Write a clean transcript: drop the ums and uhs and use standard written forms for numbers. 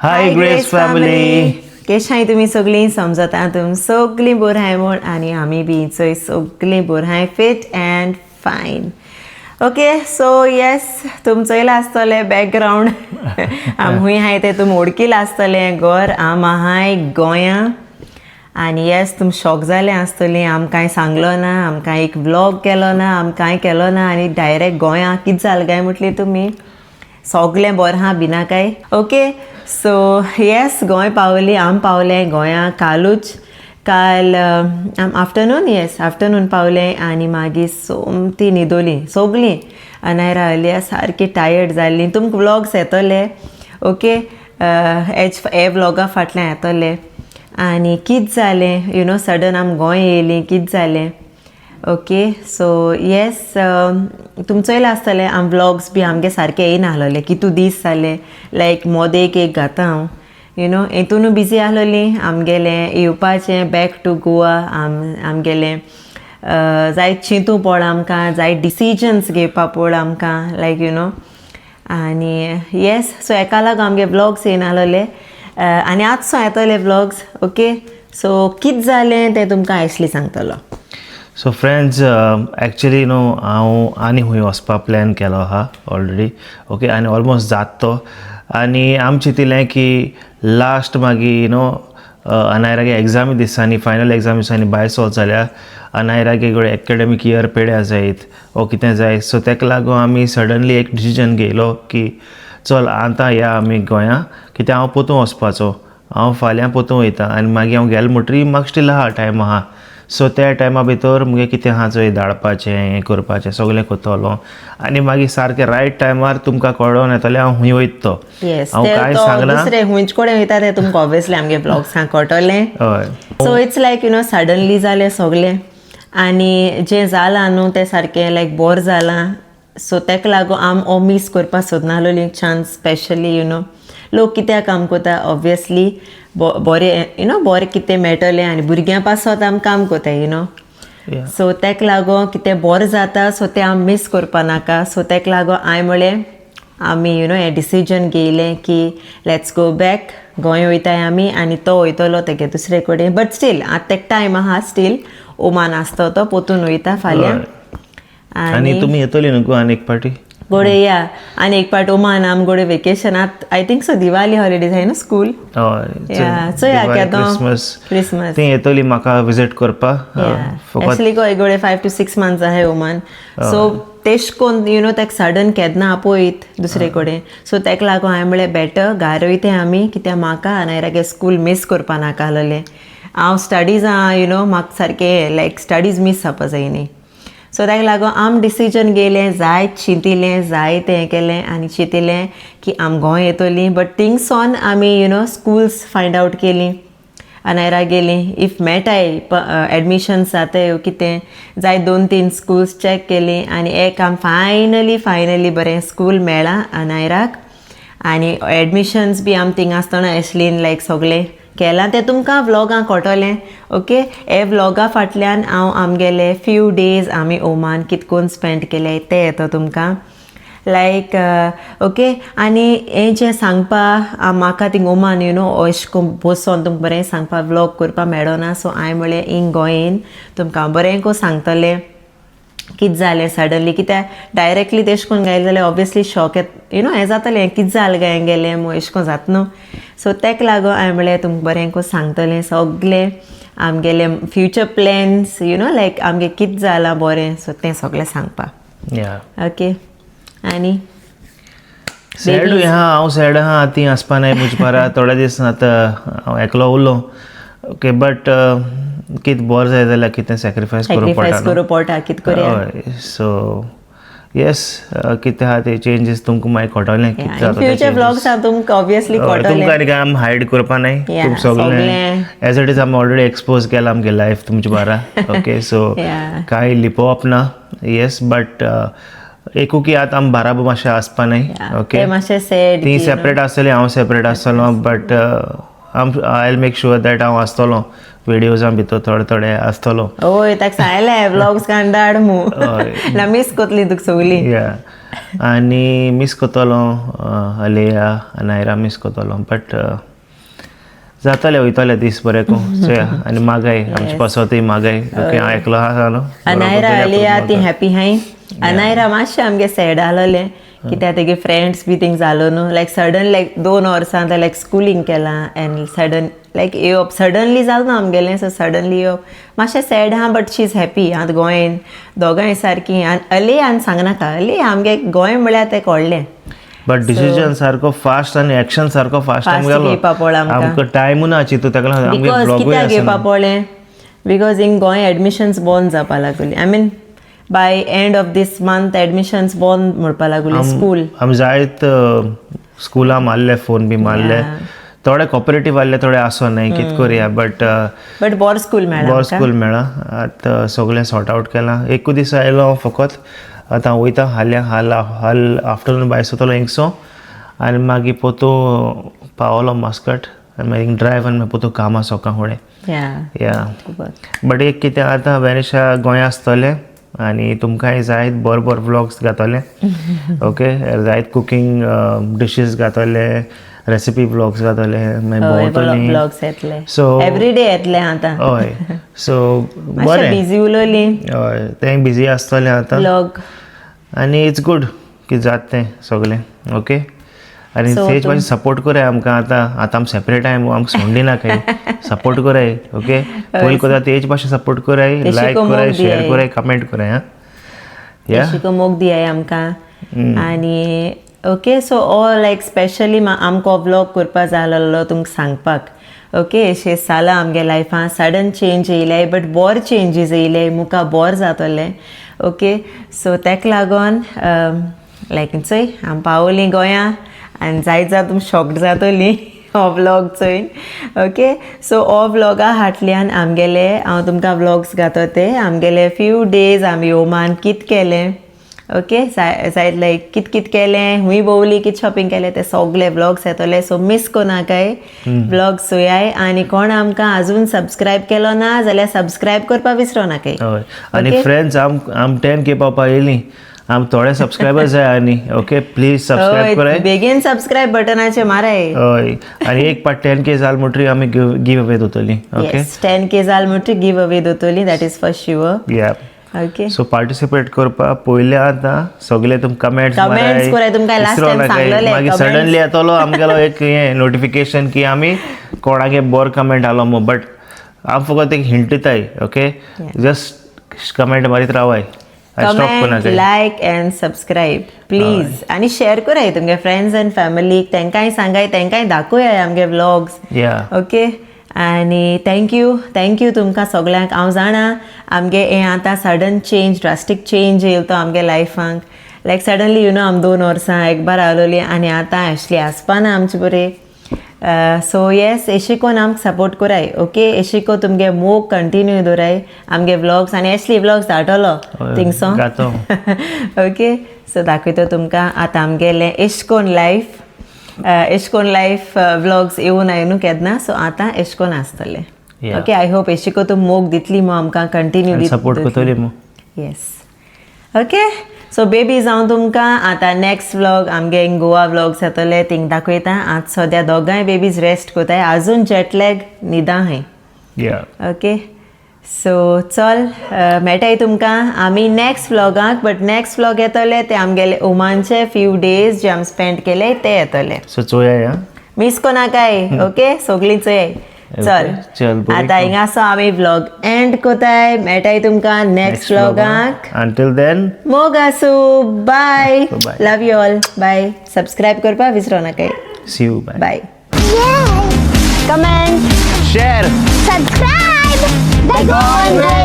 हाय grace family. केशाय तुमी सगळीं समजता तुम सगळीं बरो आहाय म्हूण आनी आमी बी चोय सगळीं बरो आहाय फिट अँड फायन. ओके सो येस तुम चोयलां आसतलें बॅकग्रावंड आम हूंय आहाय ते तुम ओळखीलां आसतलें घर आम आहाय गोंयां. आनी येस तुम शॉक जालें आसतलीं आम कांय सांगलो ना आम कांय एक व्लॉग केलो ना आम कांय केलो ना आनी डायरेक्ट गोंयां कितें जालें काय म्हटलें तुमी सगलें बरें आहा बिना काय. ओके सो येस गोंय पावली आम पावलें गोंयां कालूच काल आफ्टरनून येस आफ्टरनून पावलें आनी मागीर सोमती न्हिदोलीं सगलीं अनायरा आयली सारकी टायर्ड जाल्लीं. तुमकां व्लॉग्स येतले ओके हे व्लॉगा फाटल्यान येतले. आनी कितें जालें यू नो सडन आम गोंय येयलीं कितें जालें ओके सो येस तुम चोयलां आसतलें आम व्लॉग्स बी आमगे सारके येयना आहलोले कितू दीस जाले लायक मोदेक एक घाता हांव यू नो हेतून बिजी आहलोलीं आमगेलें येवपाचें बॅक टू गोवा आमगेलें जायत चिंतू पड आमकां जायत डिसिजन्स घेवपा पड आमकां लायक यू नो आनी येस सो हेका लागून आमगे व्लॉग्स येयना आहलोले आनी आजसो येतले व्लॉग्स ओके सो कितें जालें तें तुमकां आयसली सांगतलो. सो फ्रेंड्स एक्चुअली न्हू हांव आनी हूंय वचपा प्लॅन केलो आहा ऑलरेडी ओके आनी ऑलमोस्ट जात तो आनी आम चिंतिल्लें की लास्ट मागीर यू नो अनायरागे एग्जामी दिसांनी फायनल एग्जाम दिसांनी भायर सोच जाल्यार अनायरागे एकेडमीक इयर पेड्या जायत ओ कितें जाय सो तेका लागून आमी सडनली एक डिसिजन घेयलो की चल आतां या आमी गोंयां कित्याक हांव पोतूं वचपाचो हांव फाल्यां पोतूं वयता आनी मागीर हांव गेलें म्हणटरी म्हाका स्टील आहा टायम आहा सो त्या टायमा भितर मुगे कितें आहा चोय धाडपाचें हें करपाचें सगलें कोत्तोलो आनी मागीर सारकें रायट टायमार तुमकां कळोन येतलें हांव हूंय वयता तो हांव कांय सांगना दुसरें हुंयच कडेन वयता तें तुमकां ऑब्वियसली आमगे ब्लॉग्सां कळटलें. हय so it's like you know suddenly जालें सगलें आनी जें जालां न्हू तें सारकें लायक बोर जालां सो तेका लागून आम हो मीस करपा सोदनाहलोलीं चान्स स्पेशली यू नो लोक कित्याक काम कोता ऑब्वियसली बरें यू नो बरें कितें मेळटलें आनी भुरग्यां पासत आम काम कोताय यू नो सो तेका लागून कितें बरें जाता सो तें आम मीस करपा नाका सो तेका लागून हांवें म्हळें आमी यू नो हें डिसिजन घेयलें की लेट्स गो बॅक गोंय वयताय आमी आनी तो वयतलो तेगे दुसरे कडेन बट स्टील आतां तेका टायम आहा स्टील ओमान आसता तो पोतून वयता फाल्यां आनी तुमी येतली न्हू आनी एक पाटी गोडे या आनी एक पाट ओमान आम गोडे वेकेशनात I think so Diwali holidays आहाय न्हू स्कूल क्रिसमस ती येतली म्हाका विजीट करपा एक्चुअली गोडे 5 to 6 months आहाय ओमान सो तेश कोन यू नो तेका सडन केन्ना आपयत दुसरे कडेन सो तेका लागून हांवें म्हळें बेटर घार वयताय आमी कित्याक म्हाका अनायरागे स्कूल मिस करपा नाका आहलोलें हांव स्टडीज यू नो म्हाका सारकें लायक स्टडीज मिस जावपा जायनी सो ताका लागून आम डिसिजन घेयलें जायत चिंतिल्लें जायत हें केलें आनी चिंतिल्लें की आम गोंय येतलीं बट थिंगसोन आमी you know schools find out केलीं अनायरा गेलीं इफ मेळटाय एडमिशन्स जाताय कितें जाय 2-3 स्कूल्स चॅक केलीं आनी एक आम फायनली बरें स्कूल मेळ्ळां अनायराक आनी एडमिशन्स बी आम थिंग आसतना एशलीन लायक सगलें केलां तें तुमकां व्लॉगां कळटलें ओके हे व्लॉगा फाटल्यान हांव आमगेले फ्यू डेज आमी ओमान कितकोन स्पेंड केले तें येता तुमकां लायक ओके आनी हें जें सांगपा म्हाका थिंग ओमान यू नो अशें करून बसोन तुमकां बरें सांगपा व्लॉग करपा मेळना सो हांवें म्हळें हिंग गोंयेन तुमकां बरें को सांगतलें कितें जालें सडनली कित्याक डायरेक्टली तेश कोन्न गायलें जाल्यार ऑब्वियसली शॉक यू नो हें जातलें कितें जालें काय हें गेलें मो एशें कोन्न जाता न्हू सो तेका लागून हांवें म्हळें तुमकां बरें को सांगतलें सगलें आमगेले future plans you know like आमगे कितें जालां बरें सो तें सगलें सांगपा ओके. आनी सॅडूय आहा हांव सॅड आहा ती आसपा नाय म्हजे बारा थोडे दीस आतां हांव एकलो उरलो ओके बट कितें बोर जाय जाल्यार कितें सॅक्रिफायस करूं पडटा कितें करया सो येस कितें आहा ते चेंजीस तुमकां मागीर कळटलें फ्युचर व्लॉग्स तुमकां ऑब्वियसली कळटलें तुमकां आनी काय आम हायड करपा नाय तुमकां सगलें एज इट इज आमी ऑलरेडी एक्सपोज केलां आमगे लायफ तुमचे बारा ओके सो कांय लिपोवप ना येस बट एकूकी आतां आमी बाराबो मातशें आसपा नाय ओके मातशें सॅड ती सेपरेट आसतली हांव सेपरेट आसतलो but I make sure that हांव आसतलो व्हिडियोजां भितर थोडे आसतलो. ओय ताका सांगलें व्लॉग्स कांडाड मू ना मिस कोतली तुका सगली. या आनी मिस कोतलो अलिया नायरा मिस कोतलो बट जाताले वयताले दीस बरें करून. सो आनी मागाय आमचे पासोतय मागाय ओके हांव एकलो आहा जालो. अनायरा अलिया ती हॅपी हाय. अनायरा मातशें आमगे सॅड आलोलें कित्याक तेगे फ्रेंड्स बी थिंग जालो न्हू लायक सडन लायक 2 वर्सां ते लायक स्कुलींग केलां एन्ड सडन लायक येवप सडनली जालें न्हू आमगेलें. सो सडनली येवप मातशें सॅड आहा बट शी इज हॅपी. आतां गोंयन दोगांय सारकीं आनी अलिया आनी सांगनाका अलिया आमगे गोंय म्हळ्यार तें कळ्ळें. बट डिसिजन सारको फास्ट आनी एक्शन सारको फास्ट घेवपा पडला आमकां टायमू ना चिंतू ताका लागून आमगे बिकॉज ब्लॉगूय कित्याक घेवपा आसना. पडलें बिकॉज हिंग गोंय एडमिशन्स बंद जावपा लागली. I mean by end of this month admissions बंद म्हणपा लागली स्कूल. आमी जायत स्कुलां मारले फोन बी मारले थोडे कॉपरेटीव आहले थोडे आसोनाय कितें करुया बट बॉर स्कूल मेळ्ळा. बॉर स्कूल मेळ्ळा. आतां सगळें सॉर्ट आवट केलां. एकूच दीस आयलो फकत. आतां हांव वयता हाल आफ्टरनून भायर सरतलो हिंगसो आनी मागीर पोतू पावलो मास्कट आनी मागीर ड्रायव आनी मागीर पोतू कामां सोकां फुडें. या बट एक कितें आतां वेरेशा गोंया आसतलें आनी तुमकांय जायत बोर व्लॉग्स घातले. ओके जायत कुकींग डिशीज घातले रेसिपी व्लॉग्स घातले मागीर सो एवरीडे येतले आतां. हय सो बरें बिजी उलोवली. हय तें बिजी आसतलें आतां व्लॉग आनी इट्स गूड की जात तें सगलें. ओके आनी तेच भाशेन सपोर्ट कराय आमकां. आतां आमी सेपरेट आहाय आमकां सोडली ना खंय सपोर्ट कराय. ओके पयलीं कोता तेच भाशेन सपोर्ट कराय लायक कराय शेअर कराय कमेंट कराय. हा शिको मोग दियाय आमकां. आनी ओके सो ऑल लायक स्पेशली आमकां व्लॉग करपा जाय आसलो तुमकां सांगपाक. ओके अशें जालां आमगे लायफान सडन चेंज येयले बट बोर चेंजीस येयले मुखार बोर जातोलें. ओके सो तेका लागोन लायक चोय आमी पावलीं गोंया आनी जायत जाता तुमी शॉक्ड जातोलीं हो व्लॉग चोयन. ओके सो हो व्लॉगा फाटल्यान आमगेले हांव तुमकां व्लॉग्स घातो ते आमगेले फ्यू डेज आमी ओमान कित केलें. ओके जायत लायक कित केलें हूंय भोंवली कित शॉपिंग केलें ते सगळे व्लॉग्स येतले. सो मिस कोनाकाय व्लॉग्स चोयाय आनी कोण आमकां आजून सबस्क्रायब केलो ना जाल्यार सबस्क्रायब करपा विसरो नाकाय. आनी फ्रेंड्स आम 10K पावपा येयलीं आम थोडे सबस्क्रायबर जाय आनी ओके प्लीज सबस्क्रायब कराय बेगीन सबस्क्रायब बटनाचेर माराय. हय आनी एक पाट 10K जाल म्हणटरी आमी गिव अवे दोतोली. ओके 10K जाल म्हणटरी गिव अवे दोतोली दॅट इज फॉर शुअर. या ओके सो पार्टिसिपेट करपा पयले आतां सगळे तुम कमेंट्स कराय तुमकां लास्ट टाइम सांगलेलें मागीर सडनली येतलो आमगेलो एक हें नोटिफिकेशन की आमी कोणागे बोर कमेंट आलो मो बट हांव फकत एक हिंट दिताय. ओके जस्ट कमेंट मारीत रावाय. Comment like and subscribe please आनी शेअर कराय तुमगे फ्रेंड्स एंड फॅमिलीक तेंकांय सांगाय तेंकांय दाखोयाय आमगे व्लॉग्स. ओके आनी थँक्यू तुमकां सगळ्यांक. हांव जाणा आमगे हें आतां सडन चेंज ड्रास्टीक चेंज येयलो तो आमगे लायफांक लायक सडनली आमी 2 वर्सां एक बार आवलोली आनी आतां एशली आसपाना आमचे बरें. सो येस एशी कोन आमकां सपोर्ट कराय. ओके एशी को तुमगे मोग कंटिन्यू दवराय आमगे व्लॉग्स आनी एशली व्लॉग्स धाडटलो थिंगसो. ओके सो दाखयतो तुमकां आतां आमगेलें एश कोन लायफ व्लॉग्स येवून आय न्हू केन्ना. सो आतां एश कोन आसतले. ओके आय होप एशी को तुम मोग दितली मो आमकां कंटिन्यू सपोर्ट करतली मो. येस ओके सो बेबीज हांव तुमकां आतां नेक्स्ट व्लॉग आमगे गोवा व्लॉग्स येतले थिंग दाखयता. आज सद्या दोगांय बेबीज रेस्ट कोताय आजून जेटलॅग न्हिदां हाय. ओके सो चल मेळटाय तुमकां आमी नेक्स्ट व्लॉगाक. बट नेक्स्ट व्लॉग येतले ते आमगेले ओमानचे फ्यू डेज जे आमी स्पेंड केले ते येतले. सो चोया मिस कोनाकाय. ओके सगळीं चोयाय. चल आतां हिंगासो आमी व्लॉग एंड कोताय. मेळटाय तुमकां नेक्स्ट व्लॉगाक. अंटील देन मोग आसूं. Bye love you all. Bye subscribe करपा विसरो नाकाय. See you bye. Comment share Subscribe the Golden